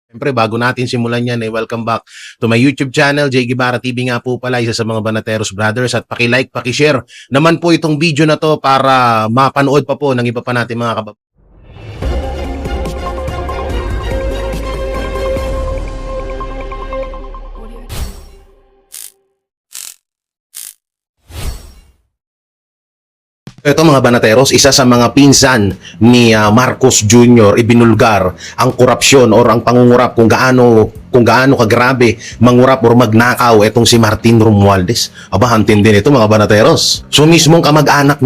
Siyempre, bago natin simulan yan, welcome back to my YouTube channel, Jay Guevara TV nga po pala, isa sa mga Banateros Brothers. At paki-like, paki-share naman po itong video na to para mapanood pa po ng iba pa natin mga kababayan. Ito mga Banateros, isa sa mga pinsan ni Marcos Jr. ibinulgar ang korupsyon or ang pangungurap kung gaano kagrabe mangurap or magnakaw etong si Martin Romualdez. Aba, hantin din ito mga Banateros. So mismong kamag-anak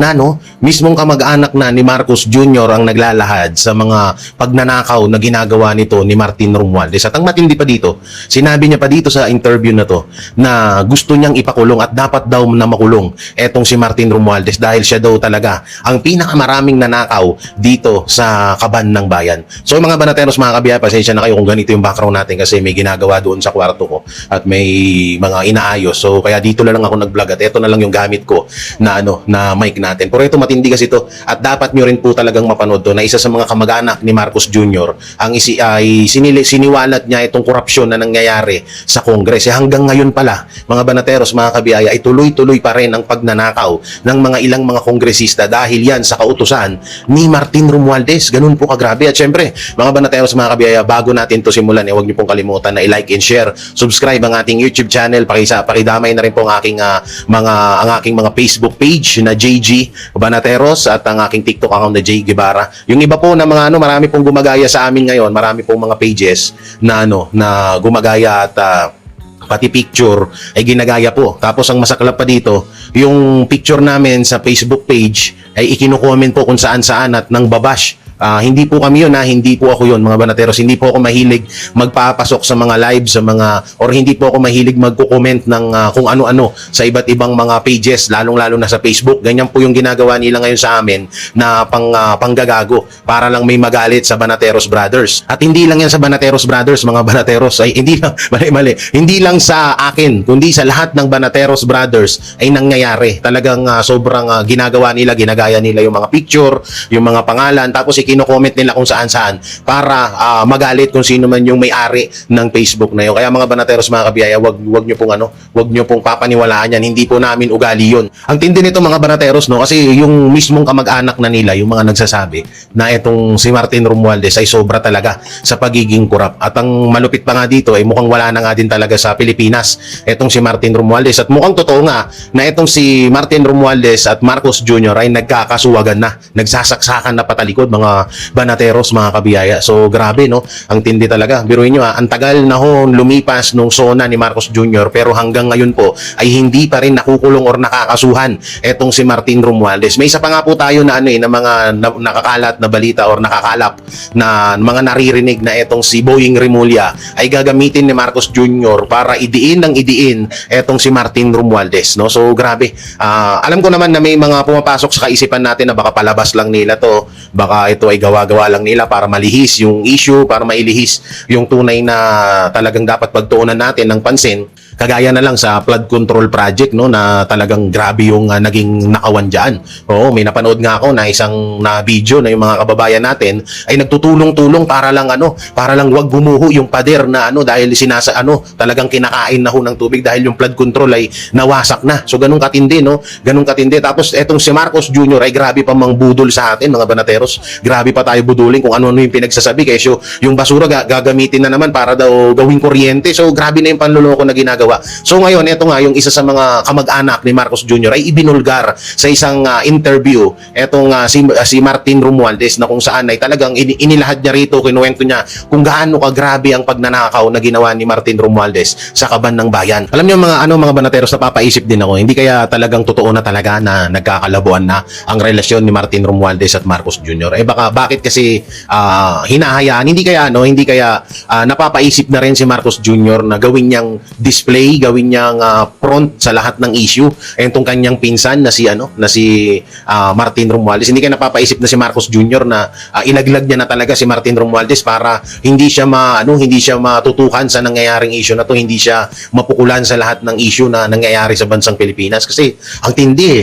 na ni Marcos Jr. ang naglalahad sa mga pagnanakaw na ginagawa nito ni Martin Romualdez. At ang matindi pa dito, sinabi niya pa dito sa interview na to na gusto niyang ipakulong at dapat daw na makulong etong si Martin Romualdez dahil siya daw talaga ang pinakamaraming nanakaw dito sa kaban ng bayan. So mga Banateros, mga kabiyaya, pasensya na kayo kung ganito yung background natin kasi may ginagawa doon sa kwarto ko at may mga inaayos. So kaya dito na lang ako nag-vlog at ito na lang yung gamit ko na na mic natin. Pero ito matindi kasi ito at dapat nyo rin po talagang mapanood to na isa sa mga kamag-anak ni Marcos Jr. ang siniwalat niya itong korupsyon na nangyayari sa Kongres. Hanggang ngayon pala, mga Banateros, mga kabiyaya, ay tuloy-tuloy pa rin ang pagnanakaw ng mga ilang mga kongresista dahil yan sa kautusan ni Martin Romualdez. Ganun po kagrabe. At syempre, mga Banateros, mga kabiyaya, bago natin to simulan, huwag niyo pong kalimutan na i-like and share, subscribe ang ating YouTube channel, pakidamay na rin po ang aking mga Facebook page na JG Banateros at ang aking TikTok account na Jay Guevara. Yung iba po na mga marami pong gumagaya sa amin ngayon, marami pong mga pages na na gumagaya at pati picture ay ginagaya po. Tapos ang masaklap pa dito, yung picture namin sa Facebook page ay ikinukomment po kung saan-saan at nang babash. Hindi po kami yun, hindi po ako yun mga Banateros. Hindi po ako mahilig magpapasok sa mga live, or hindi po ako mahilig magko-comment ng kung ano-ano sa iba't ibang mga pages, lalong-lalo na sa Facebook. Ganyan po yung ginagawa nila ngayon sa amin na panggagago para lang may magalit sa Banateros Brothers. At hindi lang yan sa Banateros Brothers, mga Banateros, ay hindi lang, mali. Hindi lang sa akin, kundi sa lahat ng Banateros Brothers ay nangyayari. Talagang sobrang ginagawa nila, ginagaya nila yung mga picture, yung mga pangalan, tapos kino-comment nila kung saan-saan para magalit kung sino man yung may-ari ng Facebook na yun. Kaya mga Banateros, mga kabiyaya, wag nyo pong papaniwalaan yan. Hindi po namin ugali yun. Ang tindi nito mga Banateros, kasi yung mismong kamag-anak na nila, yung mga nagsasabi na itong si Martin Romualdez ay sobra talaga sa pagiging korap. At ang malupit pa nga dito ay mukhang wala na nga din talaga sa Pilipinas itong si Martin Romualdez. At mukhang totoo nga na itong si Martin Romualdez at Marcos Jr. ay nagkakasuwagan na, nagsasaksakan na patalikod mga Banateros, mga kabiyaya. So grabe, ang tindi talaga. Biruin nyo, ang tagal na lumipas nung SONA ni Marcos Jr. pero hanggang ngayon po ay hindi pa rin nakukulong or nakakasuhan etong si Martin Romualdez. May isa pa nga po tayo na na mga nakakalat na balita or nakakalap na mga naririnig na etong si Boying Remulla ay gagamitin ni Marcos Jr. para idiin etong si Martin Romualdez, So grabe. Alam ko naman na may mga pumapasok sa kaisipan natin na baka palabas lang nila to, baka ito ay gawa-gawa lang nila para malihis yung issue, para mailihis yung tunay na talagang dapat pagtuunan natin ng pansin. Kagaya na lang sa flood control project na talagang grabe yung naging nakawan dyan. Oo, may napanood nga ako na isang video na yung mga kababayan natin ay nagtutulong-tulong para lang wag gumuho yung pader na dahil talagang kinakain na ng tubig dahil yung flood control ay nawasak na. So ganun katindi, ganun katindi. Tapos etong si Marcos Jr. ay grabe pa mang budol sa atin mga Banateros. Grabe pa tayo budulin kung ano yung pinagsasabi kasi yung basura gagamitin na naman para daw gawing kuryente. So grabe na yung panluloko na ginagawa. So ngayon, ito nga yung isa sa mga kamag-anak ni Marcos Jr. ay ibinulgar sa isang interview etong si Martin Romualdez na kung saan ay talagang inilahad niya rito, kinuwento niya kung gaano kagrabe ang pagnanakaw na ginawa ni Martin Romualdez sa kaban ng bayan. Alam niyo mga Banateros, napapaisip din ako, hindi kaya talagang totoo na talaga na nagkakalabuan na ang relasyon ni Martin Romualdez at Marcos Jr. Bakit kasi hinahayaan, hindi kaya napapaisip na rin si Marcos Jr. na gawin niyang display, gawin niyang front sa lahat ng issue itong kanyang pinsan na si Martin Romualdez. Hindi kaya napapaisip na si Marcos Jr. na ilaglag niya na talaga si Martin Romualdez para hindi siya matutukan sa nangyayaring issue na to, hindi siya mapukulan sa lahat ng issue na nangyayari sa bansang Pilipinas kasi ang tindi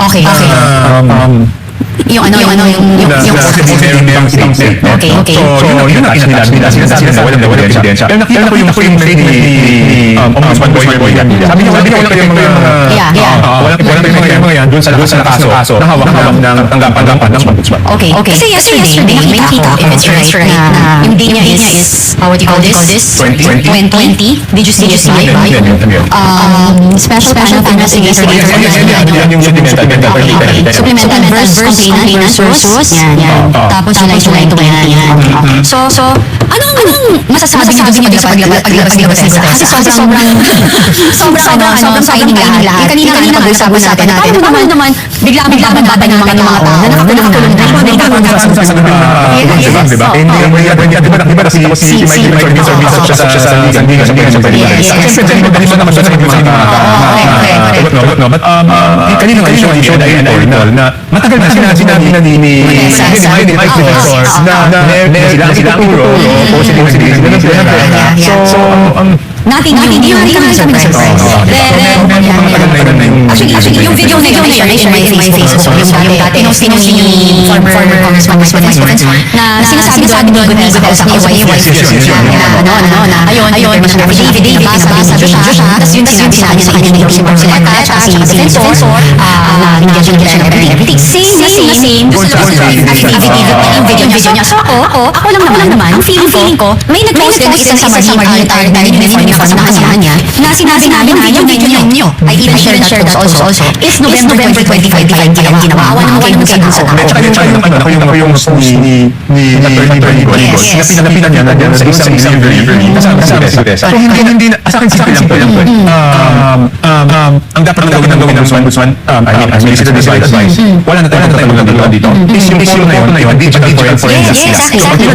Okay. Yung Okay. So, yun ang sinasabi nila, walang ebidensya. Pero nakita ko yung statement ni Ombudsman Boy Garcia. Sabi niya, wala kayong mga yan dun sa kaso na hawak ng tanggapan ng Ombudsman. Okay. Kasi yesterday, nakita ko, if it's right, na yung date niya is, what do you call this? 2020. Did you see it? Special investigator. Yan yung Supplemental versus complainant versus. Yan. Tapos July 20. So, anong masasabi niyo dun sa paglabas ni Gutesa? Kasi sobrang fighting lahat. Kanina pag-usapan natin. Paano naman, bigla bababa ng mga tao na nakakulong na. Di ba si Michael Minson sa Liga sa Pilipinas? Siyempre, dali mo naman siya sa but kanina nga yung show na matagal na sinabi na ni Mike Defensor na sila ang ituturo o sila so Hindi kami surprised. Actually, yung video na yun, na-share in my Facebook, yung dati, ni former Congressman na sinasabi doon ni Gutesa ni ayun, affidavit, nabasa siya, tapos yun sinabi sa kanya ni Marcoleta, tsaka si Defensor, na engagement siya and everything. Same, doon sa affidavit yung video niya. So ako lang naman, ang feeling ko, may nag-post din isang summary na uniform na kanya na sinabi namin yung video ninyo. I even shared that also. Is November 2025 ginawa. Awan naman kayo dun sa tao. Tsaka yung ni Attorney Goligos na pinapinan niya na sa isang delivery kasama si Gutesa. So hindi sa akin simple lang po. Ang dapat gawin ng Ombudsman, Solicitor Advice, wala na tayong magagawa dito. Is yung issue na yun, digital forensics sila.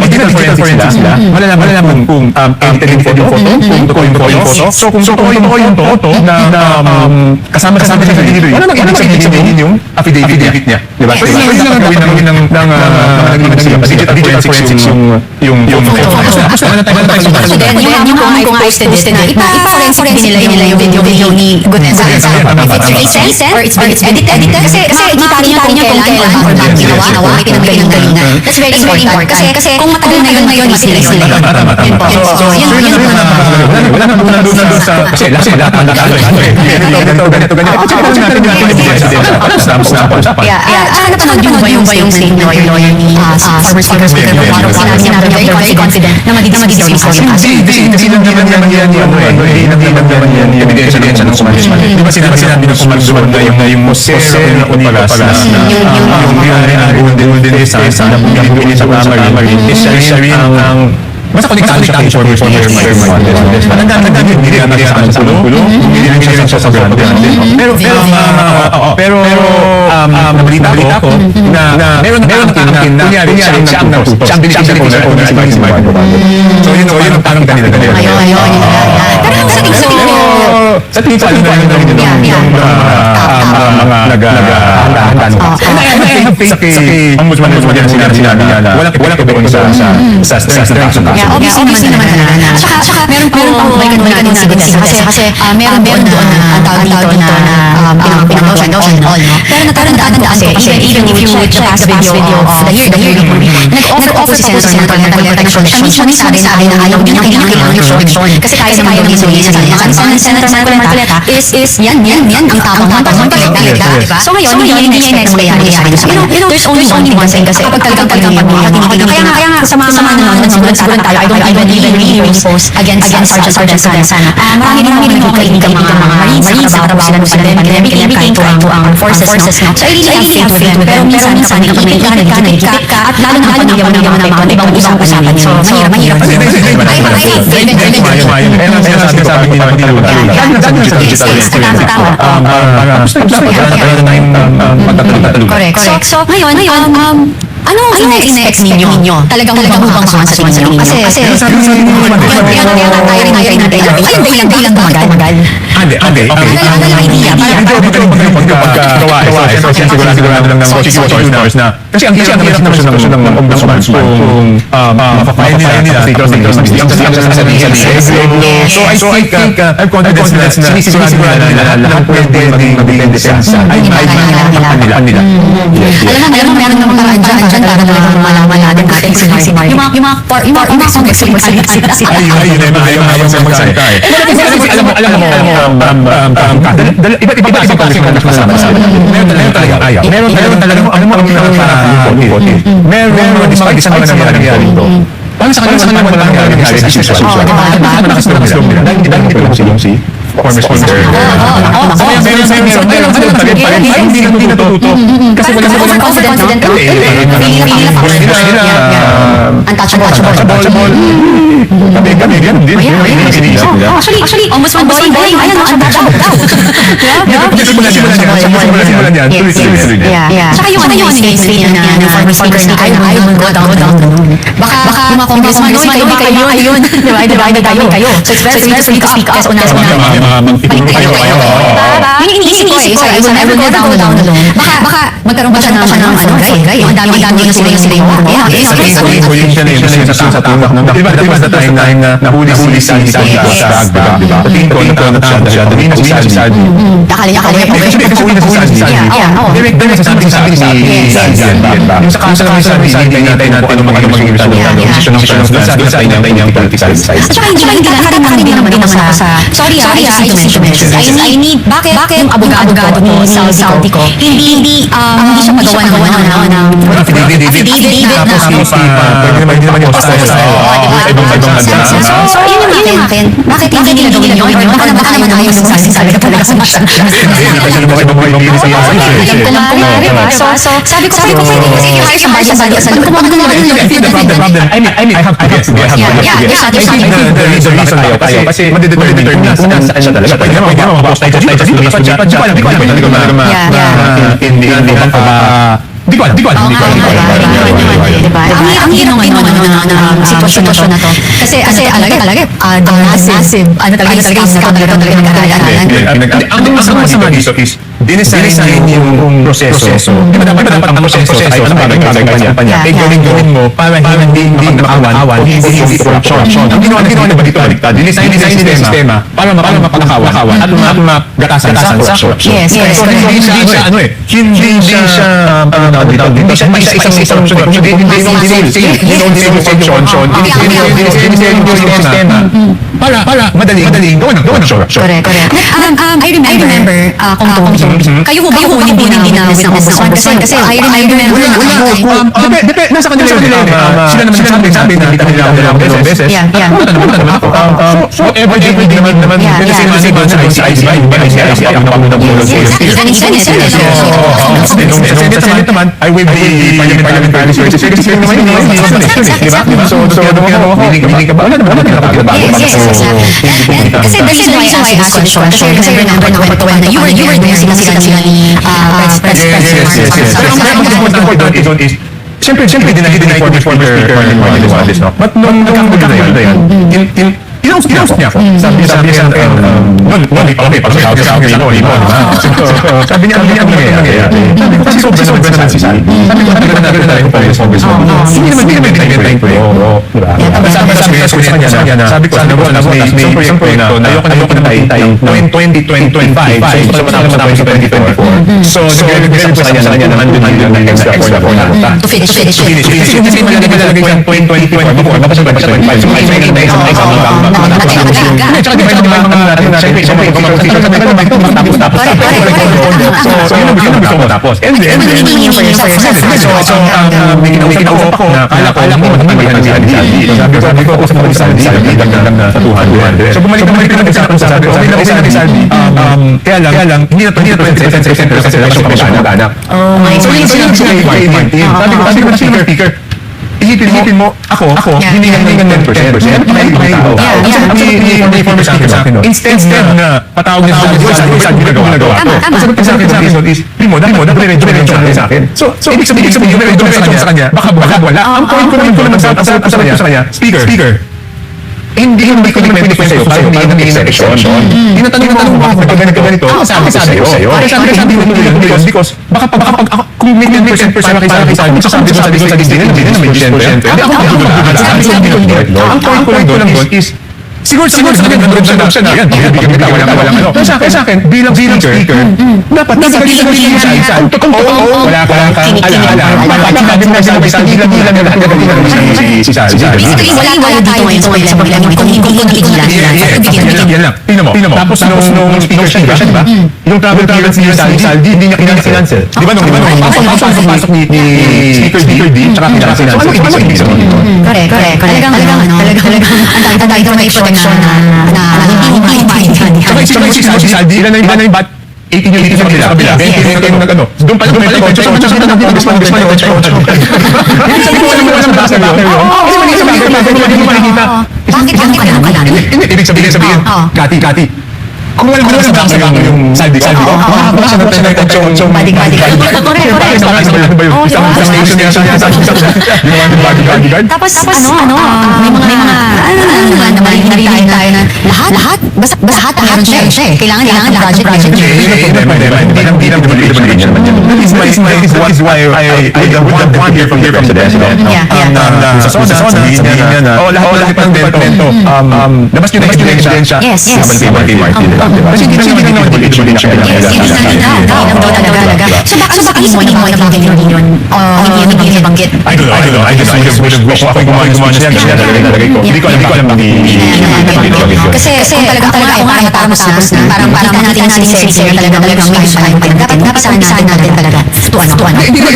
Digital forensics sila, malalaman kung edited yung photo, kung totoo yung photo. So kung totoo yung photo na kasama sa delivery, wala nang ibig sabihin yung affidavit niya. Diba? So yun lang ang gawin ng digital forensics yung photo. Wala tayong So then, yung kung I posted it na ipa-forensic din nila yung video ni Gutesa. If it's recent or it's edited. Kasi makikita niya kung kailan or bakit ginawa, may pinagay ng galingan. That's very important. Kasi kung matagal na yun, matilis sila. So, yun. Wala na doon sa... Kasi lahat ang nakalo. Ganito. Napanood yun ba yung statement ng lawyer ni former Speaker sinabi niya very confident na mag-discuss yung kaso. Hindi naman yan yung ebidensya ng Ombudsman. Di ba sinabi ng Ombudsman na yung Mosero na Unipalas yung golden essence na pinili sa Tamari is siya rin ang basta konektado siya kay former Marquez. Ang dami hindi rin sa kulong, hindi rin siya sa sobrang. Pero nabalita ko na meron na kunyari siya ang nautos. Siya ang binigyan ko na si Michael. So yun ang parang kanila. Pero sa tingin ko, alam yung mga nag-handa. I have faith kay Ombudsman sinabi niya na walang doon sa transaction. Obviously naman na. Tsaka meron pang may ganun si Gutesa. Kasi meron doon ang tawag dito na pinag-motion all. Pero natandaan ko kasi even if you check the video of the year nag-offer si Senator Marcoleta ng protection. Siya sabi na ayaw niya na kailangan yung protection. Kasi kaya ng solution niya. Senator Marcoleta is yan ang tamang Marcoleta. So ngayon, hindi niya in-explain sa kanya. There's only one thing kasi kapag talagang kaya nga sa mga siguro tayo, I don't even really post against Sergeant Sana. Marami rin kaibigan mga Marines, nakatrabaho sila and everything kahit ang forces, no? So I really have faith with them. Pero minsan kapag may ikikip ka, at lalo na kapag yaman ng mga ibang usapan. So mahirap. I have faith with them. Kaya ang sinasabi nila ng Lula. Tama. Correct. So ngayon, anong ina-expect ninyo? Talagang magbabang sa tingin ninyo? Kasi tayo rin natin. Ayun dahilan tumagal. Hindi, okay. Ano lang idea? Paggawa, sigurado lang ng stores na, kasi ang hirap ng ombudsman kung mapapile nila So I think, I'm confident na sinisigurado nila lahat pwede maging desensa ay kanila. Alam mo, meron namang paraan dyan para talagang malaman natin natin si Mark. Yung mga congressman sila. Ayaw magsalita eh. Alam mo, iba't ibang klaseng kasama. Meron talagang ayaw. Meron talagang, alam mo, ang pinaka-important. Meron, despite isang mga nangyari dito. Paano sa kanila naman walang nangyari sa business? Ano nakaslob nila? Dahil hindi si former sponsor. Meron hindi natututo. Kasi wala Overconfident ka. Untouchable. Kami, ganun din. Actually, almost one boy, ayan, untouchable daw. Simulan yan. Tuloy-tuloy niya. Tsaka yung statement na former speaker na I will go down. Baka yung mga congressman, kayo yun. Divided kayo. So it's very free to speak up. Kasi yung iniisip ko I will never go down alone. Baka magkaroon pa siya ng gay. Ang dami na sila yung sa tawag ng diba the time na nahuli si Dagdag, diba? Tingin ko natapos siya. Tingin ko si Saldi. Dakali. Kasi uwi na si Saldi. Direct na sasabi ni Saldi. Yung sa kaso ng Saldi, hinintay natin ano magiging result ng decision ng Saldi sa niyang political side. Tsaka hindi naman sa sorry, I just need to mention this. I need, bakit yung abogado ni Saldi ko, hindi siya magawa ng affidavit na Tapos hindi naman yung so yun yung akin. Bakit hindi nila gawin yun? Baka naman ayaw nung sabi ka talaga sa masya. So sabi ko, kasi you hire somebody sa kumabag na I mean, I have to guess. I think the reason ayaw kasi madidetermine kung saan siya talaga. Pwede naman mag-post tayo dito. Di ko alam. Di ko alam. Ang hirap din ng sitwasyon na to. Kasi talaga, massive, talaga scam na talaga nag-aaralan. Ang masama dito is, dinesign yung proseso. Di ba dapat ang proseso ay anong bagay kampanya? Gawin mo para hindi makawan, hindi corruption. Ang ginawa na ba dito baliktad? Dinesign yung sistema para mapakawan at magatasan sa corruption. Yes. Hindi siya hindi siya isang corruption. Hindi yung corruption. Hindi yung sistema. Para madaling gawin ng corruption. Correct. I remember kung kayo ho ba hindi dinawit ng ombudsman? Kasi I remember nasa kanila yun. Sila naman sabi na hindi kanila ang beses. Naman ako. So every day naman kasi sa ICI ang napunong sa Senate naman, I will be parliamentary services. Kasi naman yun, diba? So, hindi ka ba? Wala naman Yes. Kasi the reason why I asked this question, kasi remember na when you were there, sila ni President The point doon is, siyempre dinay former speaker ni Morales, no? But nung nagkakagulo na yan, kinausap niya ako. Sabi sa akin, sabi niya, ano nangyayari? Kasi sobra naman si Sal. Sabi ko, natin tayo pa yung congressman. Hindi naman binibentahin ko sabi ko, may isang proyekto na ayoko na tayo noong 2025. So, matapos na 2024. So, nag-request sa kanya na nandun yung extra for na to finish. Kasi hindi mo nilalagay sa 2024 before, tapos yung 2025. So, may na isang tsaka di ba yung mga natin siyempre tapos so yun ang gusto mo tapos and then so kinakausap ako na kala ko magpapagahan ni Saldi sabi ko kung saan Saldi dagdag na sa 200 so bumalik pinag-usapan sabi ko okay lang ni Saldi kaya lang hindi na 20% kasi election pa siya nag-anak so yun sabi ko speaker Isipin mo, ako, hindi nga 10%. May tao. May former speaker sa akin. Instead na patawag niya sa ginagawa ko. Sabi sa akin is, mo, dapat i-rejoin sa akin. So, ibig sabihin, i-rejoin sa kanya, baka wala. Ang point ko naman sa kanya, speaker, hindi ko naman pwede sa'yo, parang hindi na exception. Tinatanong mo ako kapag ganito, sabi ko sa'yo. Sabi ko because baka kung may 10% para sabi ko sa discipline, hindi na may 10%. Ang point ko lang doon is, siguro sa akin, nandun siya na yan. Walang ano. Kaya sa akin, bilang speaker, dapat nagkakita siya. Wala ka lang si Sally. Basically, wala tayo ngayon sa problema kung hindi ko napigilan. Yan lang. Tingnan mo. Tapos nung speaker siya, diba? Yung travel clearance ni Sally, hindi niya kinakancel. Di ba nung pasok ni Speaker D, tsaka kinakancel. So ano ibig sabihin? Correct. Talagang ang tayo may protection na hindi maintindihan. Tsaka si Sally, ilan na yung bat? 18 yung sa kabila. 20 yung nag-ano. Doon pala may legend. So, sabi ko, walang basa na. Kasi mali sa bagay, hindi mo makikita. Bakit ganun? Ibig sabihin, Kati, kung walang basa yung Saldi, baka siya natin nagtachong Balik. Correct. Ano ba yun? Isang station niya siya. Bodyguard? Tapos may mga naman tayo na lahat basta lahat meron siya eh. Kailangan project. Hindi naman yan. That is why I would want to hear from the desk. Sa SONA, sabihin niya na, lahat ng departamento, labas nyo na ebidensya. Yes. Laban kay Martin. Kasi hindi naman talaga. So bakit hindi mo nabanggit yun? Hindi nabanggit. I don't know. I just would have wished ako gumawa siya. Hindi ko alam Kasi kung talaga ako nga matapos na parang natin sincere talagang may time pa. Dapat sana natin talaga. Tuwan. Hindi doon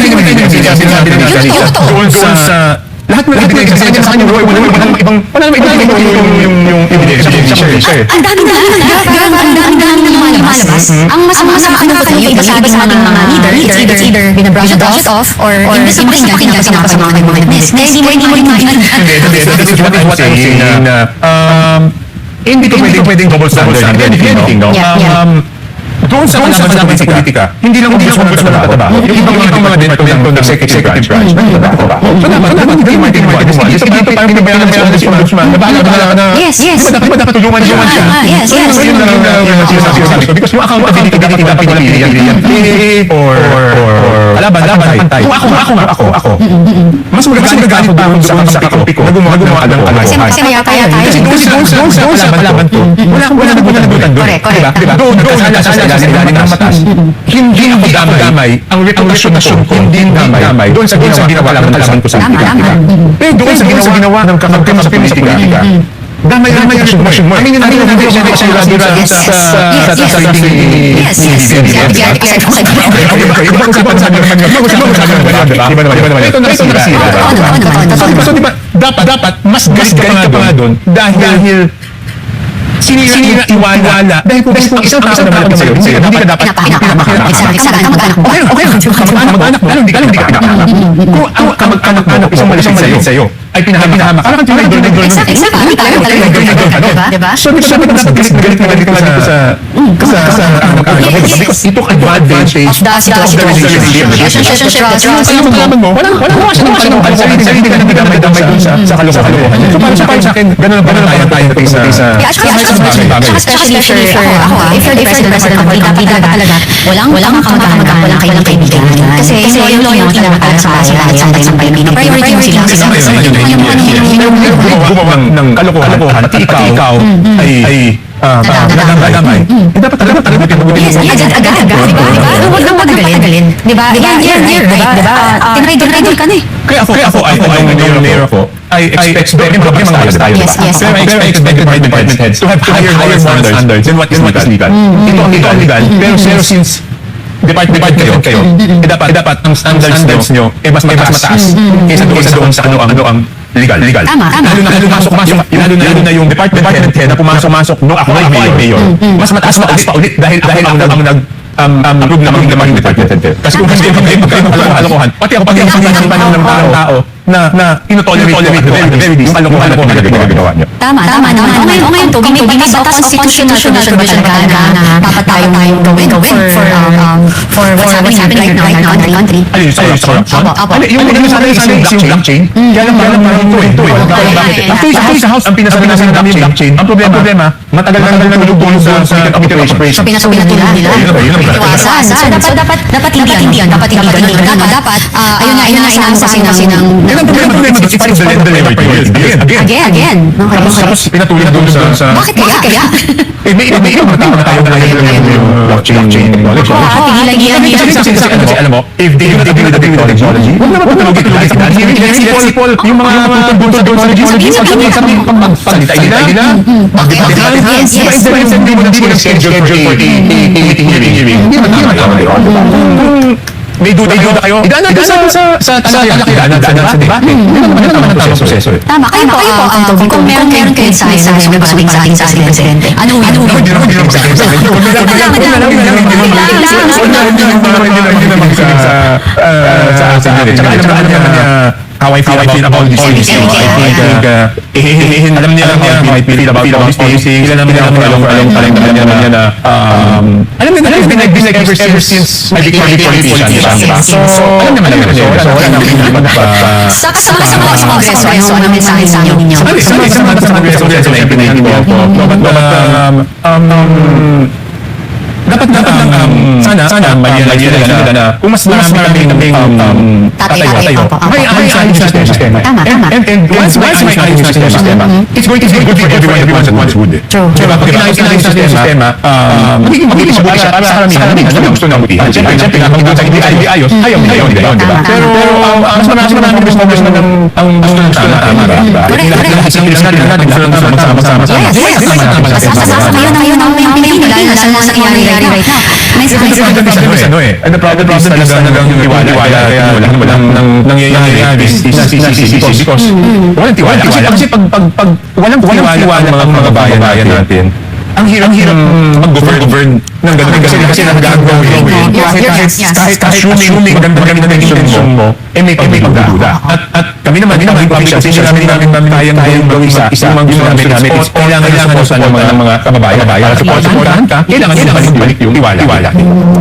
sa lahat mo lahat sa kanya wala namang yung ebidensya. Ang dami na lumalabas. Ang mas nakakalimutan yung iba sa ating mga leader, it's either binabrush it off or hindi sa pakinggan sa mga witness. Hindi mo rin makikita. This is what I'm saying na hindi ko pwedeng double standard in anything, no? Doon sa kalaban sa politika, hindi lang ombudsman nagtatrabaho. Yung ibang mga departamento ng executive branch nagtatrabaho. So dapat hindi Martin Romualdez. Dito parang pinabayaan si ombudsman. Nabahala na. Yes. Di ba dapat tulungan siya? Yes. So yun lang sinasabi ko. Because yung accountability dapat pinipili or kalaban tayo. Kung ako. Mas magagalit pa ako sa kakampi ko na gumawa ng kalokohan. Kasi kaya tayo. Kasi doon sa kalaban to, wala nagutan doon. Diba? Doon sa ilalim ng matas. Hindi ako damay. Ang reputasyon ko, hindi damay. Doon sa ginawa ng kalaban ko sa politika. Pero doon sa ginawa ng kakampi mo sa politika, damay ang reputasyon mo. Aminin natin siya sa sarili ni ito nasira. So diba, dapat mas galit ka pa nga doon dahil sinira iwala dahil kung isang tao na malapit sa'yo, hindi ka dapat Kamag-anak mo. Okay, kamag-anak mo, hindi ka pinapahamak. Kung ang kamag-anak isang malapit sa'yo, ay pinahamak. Parang kang tinagdol. Exactly. Diba? So, di ba dapat galit ka dito sa kamag-anak? Because it took advantage of the relationship. Alam mo, walang siya ng kalokohan. Sarili ka nang damay doon sa kalokohan. So, para sa akin, ganun tayo sa Especially for ako, if you're the president of the company, dapat talaga walang kamag-anak, walang kaibigan. Kasi yung loyalty na para sa sampay ng priority mo sila. Gumawa ng kalokohan, pati ikaw ay nadamay. Dapat talaga pinagutin mo. Yes, agad. Diba? Huwag nang patagalin. Diba? You're right. Diba? Tinraidol ka na eh. Kaya ako, yung mayor ako, I expect mga tayo. Yes. Pero I expect department heads to have higher moral standards than what is legal. Ito ang legal. Pero since department kayo, dapat ang standards nyo mas mataas kaysa doon sa ano ang legal. Tama. Lalo na yung department head na pumasok nung ako ay mayor. Mas mataas pa ulit dahil ang approve na maging department head. Kasi kung hindi magkalokohan, pati ako pag ng tao inotolerate at the very least yung kalokohan na ginagawa niyo. Tama. O ngayon, Toby, may batas constitutional provision ka na dapat tayong gawin for what's happening right now in our country. Ano yun, sa corruption? Apo. Yung blockchain, kaya lang ito eh. Bakit sa House, ang pinasabi namin ng blockchain, ang problema, matagal na nalulubong sa operation. Pinasulat nila. Iwasan. So dapat hindi yun. Dapat ayun nga inaasahan kasi ng Yan ang problema. It's part of the labor period. again. Tapos pinatuloy na doon sa... Bakit kaya? May ibang tao na tayo na yung blockchain technology. Tigilan Kasi alam mo, if they don't agree with the technology, huwag naman mag-utilize that. Let people, yung mga tututol doon sa technology, pagsalita nila, Yes. hindi mo na schedule for a meeting hearing. Hindi naman tama. May duda kayo, idaan natin sa talakihan, sa debate. Hindi naman ang tamang proseso eh. Tama. Kayo po, Toby, kung meron kayo sa gusto sa ating Presidente. Ano? Hindi naman sa akin. Hindi naman sa akin. Tsaka alam niya how I feel about these things. I think, alam niya how I feel about these things. Alam niya na, alam niya I've been like this ever since I became a politician. So, alam naman yun. So, wala naman Sa Kongreso, ano mensahe sa inyo? Sa Kongreso, na implementin mo po. Dapat sana may na kung mas marami kaming tatay may ayos na sistema. Tama. And once may ayos na sistema, it's going to be good for everyone's good. True. Diba? Pag inayos na sistema, magiging mabuti siya para sa karamihan. Ano gusto na mabutihan? Siyempre, kung sa hindi ayos, ayaw nila yun, diba? Pero mas marami gusto ang gusto ng tama, diba? Lahat ng kailangan natin magsama-sama. Yes. Ayun ang pinili dahil sa nangyayari right now. And the problem is talagang yung tiwala. Kaya walang nangyayari because walang tiwala. Kasi pag walang tiwala ang mga bayan natin, ang hirap mag-govern ng ganun. Kasi nag-gagawin. Kahit assuming maganda kami na intention mo, may pagdududa. At kami naman, public officials namin kayang gawin sa mga gusto namin. Kailangan ng mga kababayan. Para supportahan ka, kailangan balik yung tiwala.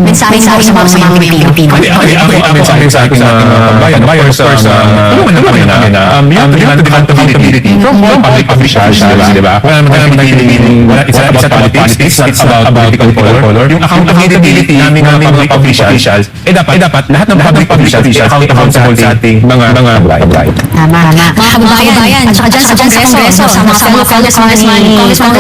Mensahe sa mga Pilipino. Ang mensahe sa akin sa bayan, of course, tulungan namin na you have to demand accountability from public officials, diba? Wala naman it's not about politics, it's about political color. Yung accountability namin ng public officials, dapat lahat ng public officials accountable sa ating mga bayan. Tama. Mga kababayan, at saka dyan sa Kongreso, sama Congressman Toby, sana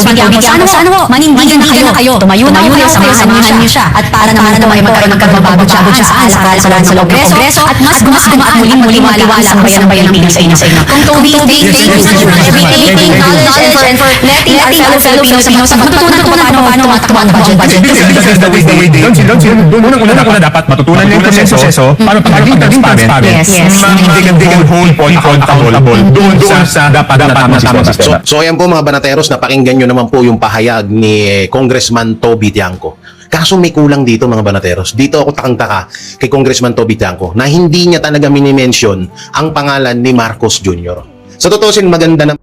ho, manindigan na kayo. Tumayo na kayo, samahan niyo siya. At para naman ay magkaroon ng pagbabago siya sa Kongreso at mas gumaat muling maliwala ang bayan ng Pilipinas sa inyo. Kung Toby, thank you so much for taking knowledge and for letting our fellow Filipinos matutunan kung paano tumatakbo ang budget. That's the way they unang-una dapat matutunan yung proseso para maging transparent. Yes. They can hold people accountable doon sa dapat na tamang sistema. So ayan po mga banateros, napakinggan nyo naman po yung pahayag ni Congressman Toby Tiangco. Kaso may kulang dito mga banateros. Dito ako takang-taka kay Congressman Toby Tiangco na hindi niya talaga minimension ang pangalan ni Marcos Jr. Sa totoo sin maganda na